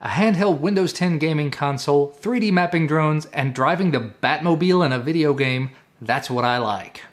A handheld Windows 10 gaming console, 3D mapping drones, and driving the Batmobile in a video game, that's what I like.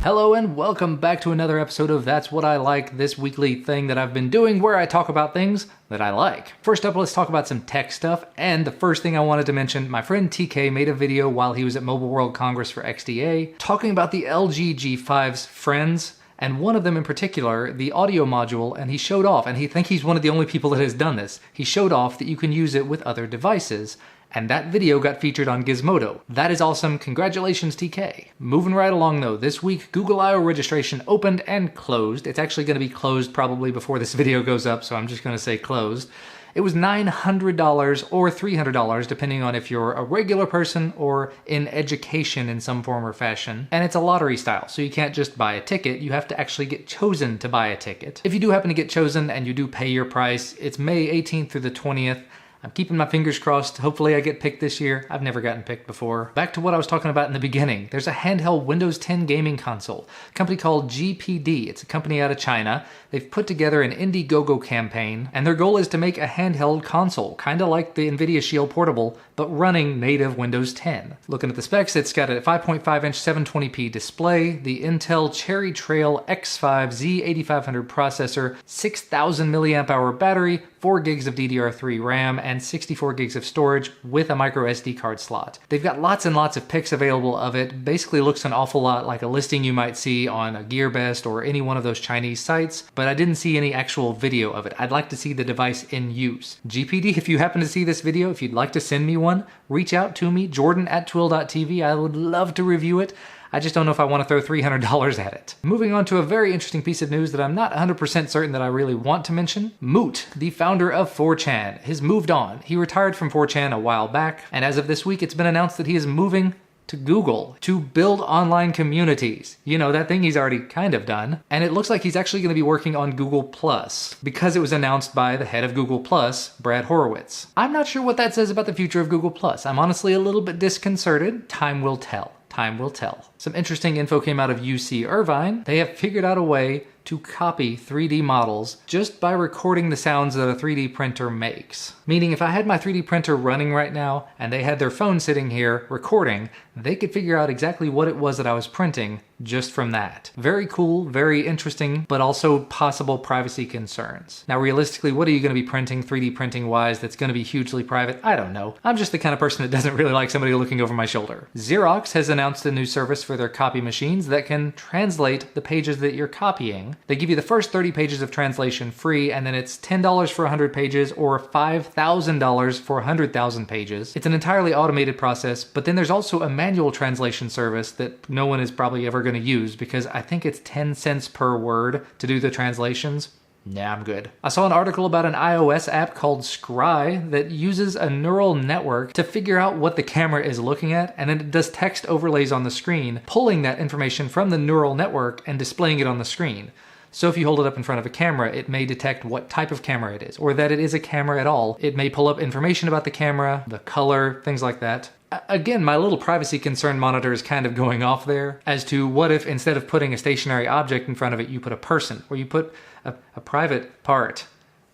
Hello and welcome back to another episode of That's What I Like, this weekly thing that I've been doing where I talk about things that I like. First up, let's talk about some tech stuff, and the first thing I wanted to mention, my friend TK made a video while he was at Mobile World Congress for XDA talking about the LG G5's friends, and one of them in particular, the audio module, and he showed off, and he's one of the only people that has done this. He showed off that you can use it with other devices. And that video got featured on Gizmodo. That is awesome. Congratulations, TK. Moving right along though, this week Google I/O registration opened and closed. It's actually going to be closed probably before this video goes up, so I'm just going to say closed. It was $900 or $300 depending on if you're a regular person or in education in some form or fashion. And it's a lottery style, so you can't just buy a ticket, you have to actually get chosen to buy a ticket. If you do happen to get chosen and you do pay your price, it's May 18th through the 20th. I'm keeping my fingers crossed. Hopefully I get picked this year. I've never gotten picked before. Back to what I was talking about in the beginning. There's a handheld Windows 10 gaming console, a company called GPD. It's a company out of China. They've put together an Indiegogo campaign, and their goal is to make a handheld console, kind of like the NVIDIA Shield Portable, but running native Windows 10. Looking at the specs, it's got a 5.5-inch 720p display, the Intel Cherry Trail X5 Z8500 processor, 6,000 mAh battery, 4 gigs of DDR3 RAM, and 64 gigs of storage with a micro SD card slot. They've got lots and lots of pics available of it. Basically looks an awful lot like a listing you might see on a GearBest or any one of those Chinese sites, but I didn't see any actual video of it. I'd like to see the device in use. GPD, if you happen to see this video, if you'd like to send me one, reach out to me, jordan@twill.tv. I would love to review it. I just don't know if I want to throw $300 at it. Moving on to a very interesting piece of news that I'm not 100% certain that I really want to mention. Moot, the founder of 4chan, has moved on. He retired from 4chan a while back, and as of this week, it's been announced that he is moving to Google to build online communities. You know, that thing he's already kind of done. And it looks like he's actually going to be working on Google Plus because it was announced by the head of Google Plus, Brad Horowitz. I'm not sure what that says about the future of Google Plus. I'm honestly a little bit disconcerted. Time will tell. Time will tell. Some interesting info came out of UC Irvine. They have figured out a way to copy 3D models just by recording the sounds that a 3D printer makes. Meaning if I had my 3D printer running right now and they had their phone sitting here recording, they could figure out exactly what it was that I was printing just from that. Very cool, very interesting, but also possible privacy concerns. Now realistically, what are you going to be printing 3D printing wise that's going to be hugely private? I don't know. I'm just the kind of person that doesn't really like somebody looking over my shoulder. Xerox has announced a new service for their copy machines that can translate the pages that you're copying. They give you the first 30 pages of translation free, and then it's $10 for 100 pages or $5,000 for 100,000 pages. It's an entirely automated process, but then there's also a manual translation service that no one is probably ever going to use because I think it's 10 cents per word to do the translations. Nah, I'm good. I saw an article about an iOS app called Scry that uses a neural network to figure out what the camera is looking at, and then it does text overlays on the screen, pulling that information from the neural network and displaying it on the screen. So if you hold it up in front of a camera, it may detect what type of camera it is, or that it is a camera at all. It may pull up information about the camera, the color, things like that. Again, my little privacy concern monitor is kind of going off there as to what if instead of putting a stationary object in front of it, you put a person, or you put a private part.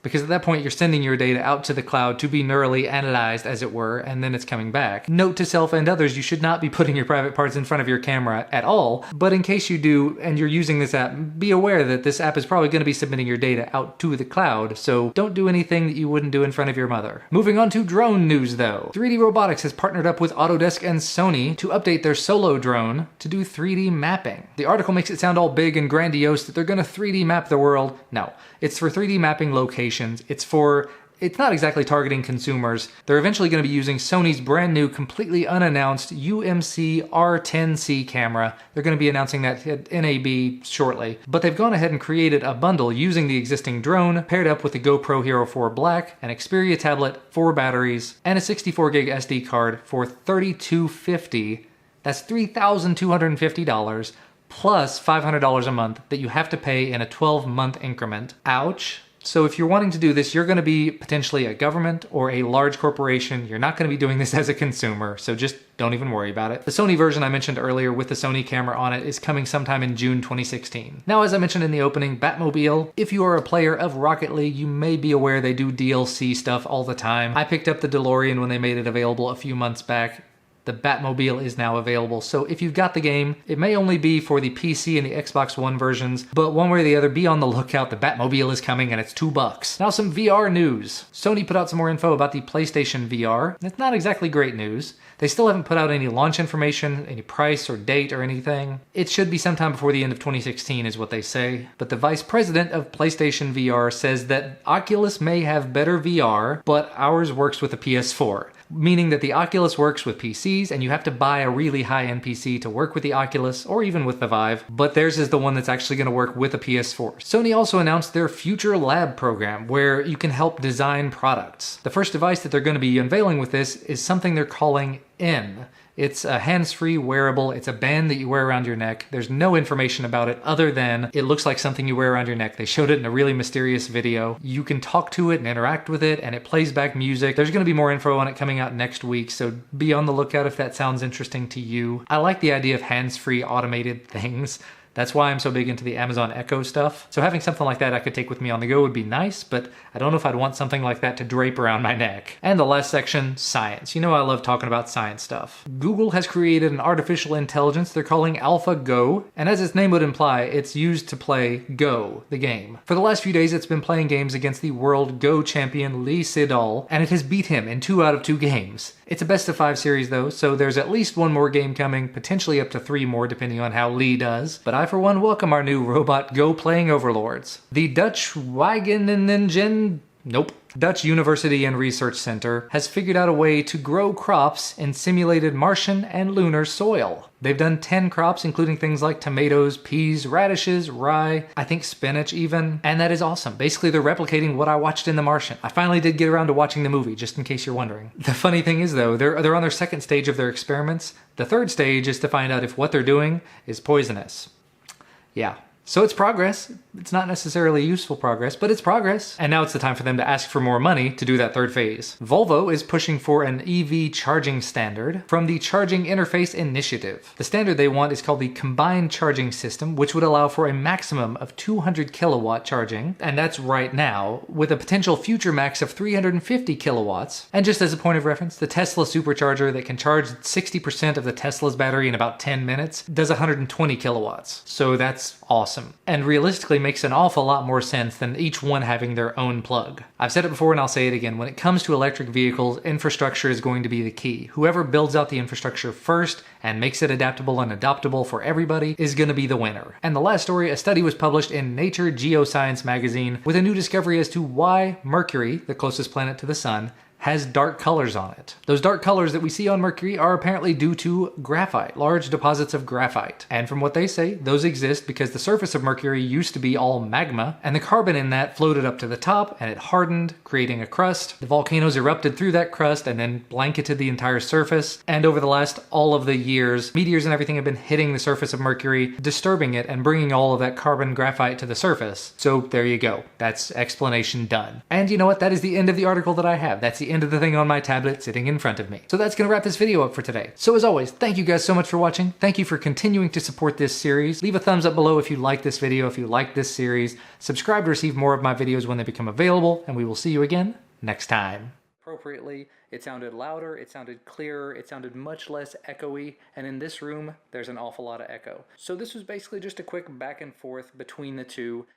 Because at that point, you're sending your data out to the cloud to be neurally analyzed, as it were, and then it's coming back. Note to self and others, you should not be putting your private parts in front of your camera at all, but in case you do, and you're using this app, be aware that this app is probably going to be submitting your data out to the cloud, so don't do anything that you wouldn't do in front of your mother. Moving on to drone news, though. 3D Robotics has partnered up with Autodesk and Sony to update their Solo drone to do 3D mapping. The article makes it sound all big and grandiose that they're going to 3D map the world. No, it's for 3D mapping locations. It's not exactly targeting consumers. They're eventually going to be using Sony's brand new, completely unannounced UMC R10C camera. They're going to be announcing that at NAB shortly. But they've gone ahead and created a bundle using the existing drone, paired up with the GoPro Hero 4 Black, an Xperia tablet, 4 batteries, and a 64 gig SD card for $3,250. That's $3,250 plus $500 a month that you have to pay in a 12-month increment. Ouch. So if you're wanting to do this, you're going to be potentially a government or a large corporation. You're not going to be doing this as a consumer, so just don't even worry about it. The Sony version I mentioned earlier with the Sony camera on it is coming sometime in June 2016. Now, as I mentioned in the opening, Batmobile, if you are a player of Rocket League, you may be aware they do DLC stuff all the time. I picked up the DeLorean when they made it available a few months back. The Batmobile is now available, so if you've got the game, it may only be for the PC and the Xbox One versions, but one way or the other, be on the lookout. The Batmobile is coming and it's $2. Now some VR news. Sony put out some more info about the PlayStation VR. It's not exactly great news. They still haven't put out any launch information, any price or date or anything. It should be sometime before the end of 2016 is what they say, but the vice president of PlayStation VR says that Oculus may have better VR, but ours works with the PS4. Meaning that the Oculus works with PCs and you have to buy a really high-end PC to work with the Oculus or even with the Vive, but theirs is the one that's actually going to work with a PS4. Sony also announced their Future Lab program where you can help design products. The first device that they're going to be unveiling with this is something they're calling N. It's a hands-free wearable. It's a band that you wear around your neck. There's no information about it other than it looks like something you wear around your neck. They showed it in a really mysterious video. You can talk to it and interact with it, and it plays back music. There's going to be more info on it coming out next week, so be on the lookout if that sounds interesting to you. I like the idea of hands-free automated things. That's why I'm so big into the Amazon Echo stuff. So having something like that I could take with me on the go would be nice, but I don't know if I'd want something like that to drape around my neck. And the last section, science. You know I love talking about science stuff. Google has created an artificial intelligence they're calling AlphaGo, and as its name would imply, it's used to play Go, the game. For the last few days, it's been playing games against the world Go champion Lee Sedol, and it has beat him in 2 out of 2 games. It's a best of 5 series though, so there's at least 1 more game coming, potentially up to 3 more depending on how Lee does. But I for one welcome our new robot Go playing overlords. The Dutch Wageningen, Dutch University and Research Center has figured out a way to grow crops in simulated Martian and lunar soil. They've done 10 crops, including things like tomatoes, peas, radishes, rye, I think spinach even, and that is awesome. Basically, they're replicating what I watched in The Martian. I finally did get around to watching the movie, just in case you're wondering. The funny thing is, though, they're on their 2nd stage of their experiments. The 3rd stage is to find out if what they're doing is poisonous. Yeah. So it's progress. It's not necessarily useful progress, but it's progress. And now it's the time for them to ask for more money to do that 3rd phase. Volvo is pushing for an EV charging standard from the Charging Interface Initiative. The standard they want is called the Combined Charging System, which would allow for a maximum of 200 kilowatt charging, and that's right now, with a potential future max of 350 kilowatts. And just as a point of reference, the Tesla supercharger that can charge 60% of the Tesla's battery in about 10 minutes does 120 kilowatts. So that's awesome. And realistically makes an awful lot more sense than each one having their own plug. I've said it before and I'll say it again. When it comes to electric vehicles, infrastructure is going to be the key. Whoever builds out the infrastructure first and makes it adaptable and adoptable for everybody is going to be the winner. And the last story, a study was published in Nature Geoscience magazine with a new discovery as to why Mercury, the closest planet to the sun, has dark colors on it. Those dark colors that we see on Mercury are apparently due to graphite, large deposits of graphite. And from what they say, those exist because the surface of Mercury used to be all magma, and the carbon in that floated up to the top, and it hardened, creating a crust. The volcanoes erupted through that crust and then blanketed the entire surface. And over the last all of the years, meteors and everything have been hitting the surface of Mercury, disturbing it and bringing all of that carbon graphite to the surface. So there you go. That's explanation done. And you know what? That is the end of the article that I have. That's the end of the thing on my tablet sitting in front of me. So that's gonna wrap this video up for today. So as always, thank you guys so much for watching. Thank you for continuing to support this series. Leave a thumbs up below if you like this video, if you like this series. Subscribe to receive more of my videos when they become available, and we will see you again next time. Appropriately, it sounded louder, it sounded clearer, it sounded much less echoey, and in this room, there's an awful lot of echo. So this was basically just a quick back and forth between the two.